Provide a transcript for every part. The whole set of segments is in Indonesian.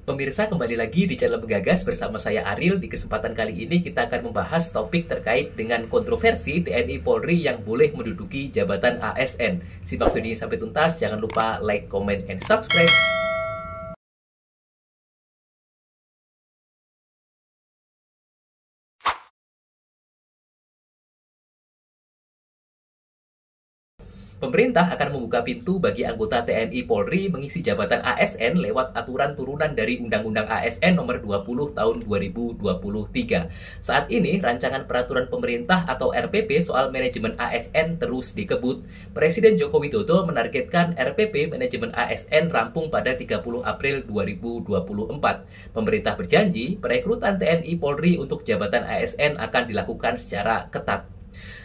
Pemirsa, kembali lagi di channel Menggagas bersama saya Ariel. Di kesempatan kali ini kita akan membahas topik terkait dengan kontroversi TNI Polri yang boleh menduduki jabatan ASN. Simak video ini sampai tuntas, jangan lupa like, comment, and subscribe. Pemerintah akan membuka pintu bagi anggota TNI Polri mengisi jabatan ASN lewat aturan turunan dari Undang-Undang ASN Nomor 20 Tahun 2023. Saat ini, rancangan peraturan pemerintah atau RPP soal manajemen ASN terus dikebut. Presiden Joko Widodo menargetkan RPP manajemen ASN rampung pada 30 April 2024. Pemerintah berjanji perekrutan TNI Polri untuk jabatan ASN akan dilakukan secara ketat.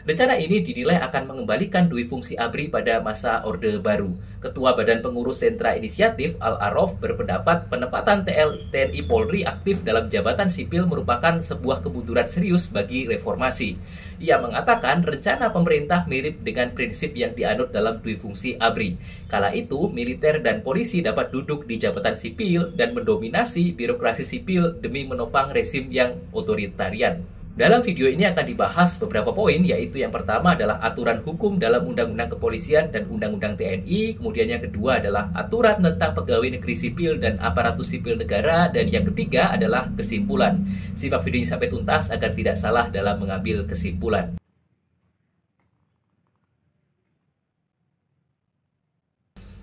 Rencana ini dinilai akan mengembalikan dui fungsi ABRI pada masa Orde Baru. Ketua Badan Pengurus Sentra Inisiatif Al-Araf berpendapat penempatan TNI Polri aktif dalam jabatan sipil merupakan sebuah kemunduran serius bagi reformasi. Ia mengatakan rencana pemerintah mirip dengan prinsip yang dianut dalam dui fungsi ABRI. Kala itu, militer dan polisi dapat duduk di jabatan sipil dan mendominasi birokrasi sipil demi menopang rezim yang otoritarian. Dalam video ini akan dibahas beberapa poin, yaitu yang pertama adalah aturan hukum dalam Undang-Undang Kepolisian dan Undang-Undang TNI, kemudian yang kedua adalah aturan tentang pegawai negeri sipil dan aparatus sipil negara, dan yang ketiga adalah kesimpulan. Simak video ini sampai tuntas agar tidak salah dalam mengambil kesimpulan.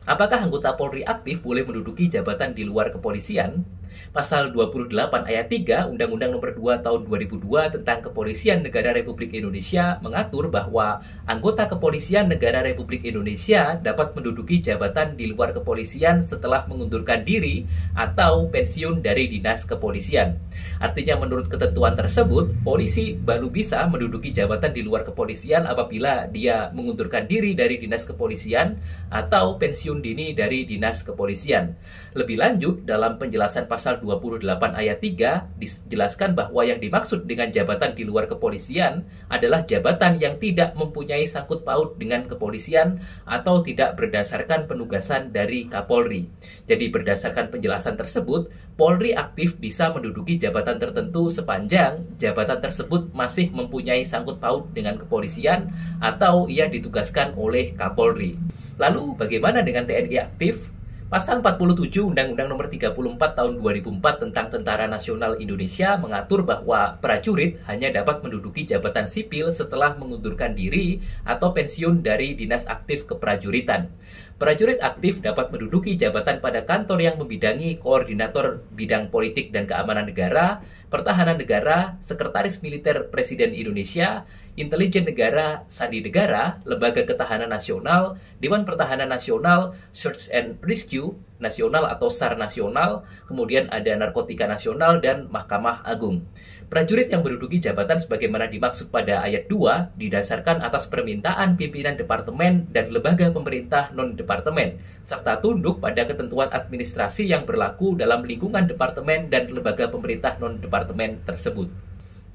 Apakah anggota Polri aktif boleh menduduki jabatan di luar kepolisian? Pasal 28 ayat 3 Undang-Undang Nomor 2 Tahun 2002 tentang Kepolisian Negara Republik Indonesia mengatur bahwa anggota Kepolisian Negara Republik Indonesia dapat menduduki jabatan di luar kepolisian setelah mengundurkan diri atau pensiun dari dinas kepolisian. Artinya menurut ketentuan tersebut, polisi baru bisa menduduki jabatan di luar kepolisian apabila dia mengundurkan diri dari dinas kepolisian atau pensiun dini dari dinas kepolisian. Lebih lanjut, dalam penjelasan pasal 28 ayat 3 dijelaskan bahwa yang dimaksud dengan jabatan di luar kepolisian adalah jabatan yang tidak mempunyai sangkut paut dengan kepolisian atau tidak berdasarkan penugasan dari Kapolri. Jadi berdasarkan penjelasan tersebut, Polri aktif bisa menduduki jabatan tertentu sepanjang jabatan tersebut masih mempunyai sangkut paut dengan kepolisian atau ia ditugaskan oleh Kapolri. Lalu bagaimana dengan TNI aktif? Pasal 47 Undang-Undang Nomor 34 Tahun 2004 tentang Tentara Nasional Indonesia mengatur bahwa prajurit hanya dapat menduduki jabatan sipil setelah mengundurkan diri atau pensiun dari dinas aktif keprajuritan. Prajurit aktif dapat menduduki jabatan pada kantor yang membidangi koordinator bidang politik dan keamanan negara, pertahanan negara, sekretaris militer Presiden Indonesia, intelijen negara, sandi negara, lembaga ketahanan nasional, Dewan Pertahanan Nasional, Search and Rescue Nasional atau SAR Nasional, kemudian ada Narkotika Nasional dan Mahkamah Agung. Prajurit yang menduduki jabatan sebagaimana dimaksud pada ayat 2 didasarkan atas permintaan pimpinan departemen dan lembaga pemerintah non-departemen, serta tunduk pada ketentuan administrasi yang berlaku dalam lingkungan departemen dan lembaga pemerintah non-departemen tersebut.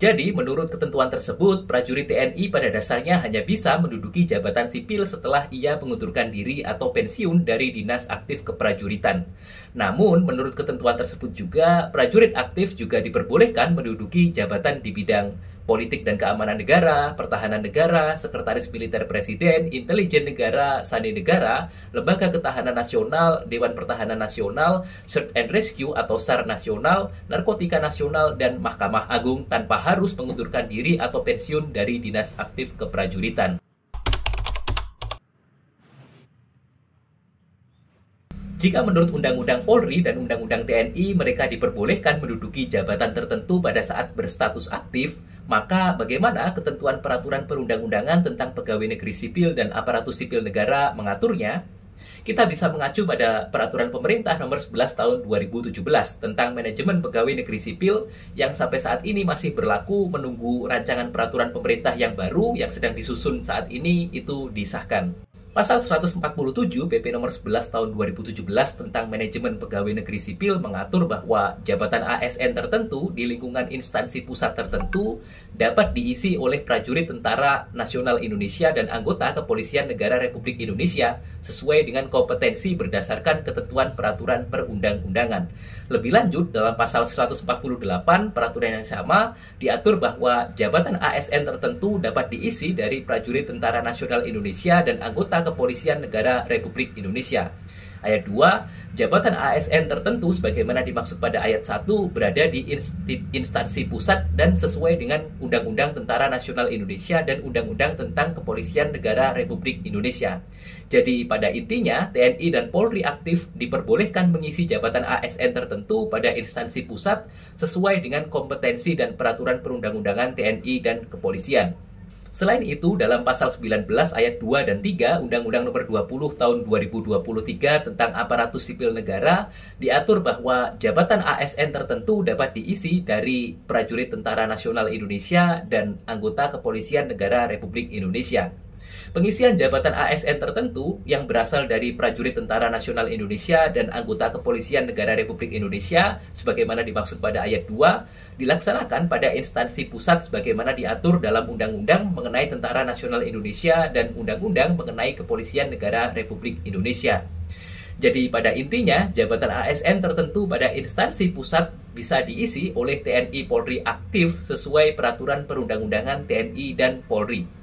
Jadi, menurut ketentuan tersebut, prajurit TNI pada dasarnya hanya bisa menduduki jabatan sipil setelah ia mengundurkan diri atau pensiun dari dinas aktif keprajuritan. Namun, menurut ketentuan tersebut juga, prajurit aktif juga diperbolehkan menduduki jabatan di bidang politik dan keamanan negara, pertahanan negara, sekretaris militer presiden, intelijen negara, sandi negara, lembaga ketahanan nasional, Dewan Pertahanan Nasional, Search and Rescue atau SAR Nasional, Narkotika Nasional, dan Mahkamah Agung tanpa harus mengundurkan diri atau pensiun dari dinas aktif keprajuritan. Jika menurut Undang-Undang Polri dan Undang-Undang TNI mereka diperbolehkan menduduki jabatan tertentu pada saat berstatus aktif, maka bagaimana ketentuan peraturan perundang-undangan tentang pegawai negeri sipil dan aparatus sipil negara mengaturnya? Kita bisa mengacu pada Peraturan Pemerintah Nomor 11 Tahun 2017 tentang manajemen pegawai negeri sipil yang sampai saat ini masih berlaku menunggu rancangan peraturan pemerintah yang baru yang sedang disusun saat ini itu disahkan. Pasal 147 PP nomor 11 tahun 2017 tentang manajemen pegawai negeri sipil mengatur bahwa jabatan ASN tertentu di lingkungan instansi pusat tertentu dapat diisi oleh prajurit Tentara Nasional Indonesia dan anggota Kepolisian Negara Republik Indonesia sesuai dengan kompetensi berdasarkan ketentuan peraturan perundang-undangan. Lebih lanjut, dalam pasal 148 peraturan yang sama diatur bahwa jabatan ASN tertentu dapat diisi dari prajurit Tentara Nasional Indonesia dan anggota Kepolisian Negara Republik Indonesia. Ayat 2, jabatan ASN tertentu sebagaimana dimaksud pada ayat 1 berada di instansi pusat dan sesuai dengan Undang-Undang Tentara Nasional Indonesia dan Undang-Undang tentang Kepolisian Negara Republik Indonesia. Jadi pada intinya TNI dan Polri aktif diperbolehkan mengisi jabatan ASN tertentu pada instansi pusat sesuai dengan kompetensi dan peraturan perundang-undangan TNI dan kepolisian. Selain itu, dalam pasal 19 ayat 2 dan 3 Undang-Undang Nomor 20 Tahun 2023 tentang Aparatus Sipil Negara diatur bahwa jabatan ASN tertentu dapat diisi dari prajurit Tentara Nasional Indonesia dan anggota Kepolisian Negara Republik Indonesia. Pengisian jabatan ASN tertentu yang berasal dari prajurit Tentara Nasional Indonesia dan anggota Kepolisian Negara Republik Indonesia sebagaimana dimaksud pada ayat 2 dilaksanakan pada instansi pusat sebagaimana diatur dalam Undang-Undang mengenai Tentara Nasional Indonesia dan Undang-Undang mengenai Kepolisian Negara Republik Indonesia. Jadi pada intinya, jabatan ASN tertentu pada instansi pusat bisa diisi oleh TNI Polri aktif sesuai peraturan perundang-undangan TNI dan Polri.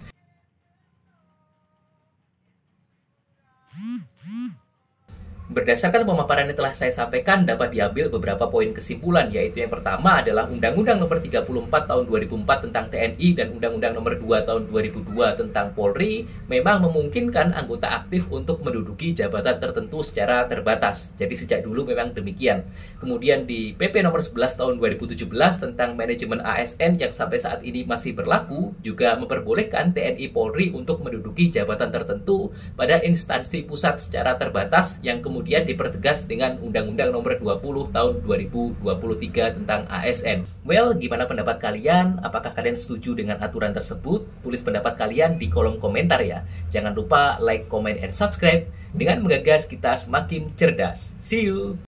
Berdasarkan pemaparan yang telah saya sampaikan, dapat diambil beberapa poin kesimpulan, yaitu yang pertama adalah Undang-Undang Nomor 34 Tahun 2004 tentang TNI dan Undang-Undang Nomor 2 Tahun 2002 tentang Polri memang memungkinkan anggota aktif untuk menduduki jabatan tertentu secara terbatas. Jadi sejak dulu memang demikian. Kemudian di PP Nomor 11 Tahun 2017 tentang manajemen ASN yang sampai saat ini masih berlaku juga memperbolehkan TNI Polri untuk menduduki jabatan tertentu pada instansi pusat secara terbatas yang kemudian dipertegas dengan Undang-Undang Nomor 20 Tahun 2023 tentang ASN. Well, gimana pendapat kalian? Apakah kalian setuju dengan aturan tersebut? Tulis pendapat kalian di kolom komentar ya. Jangan lupa like, comment, and subscribe dengan menggagas kita semakin cerdas. See you!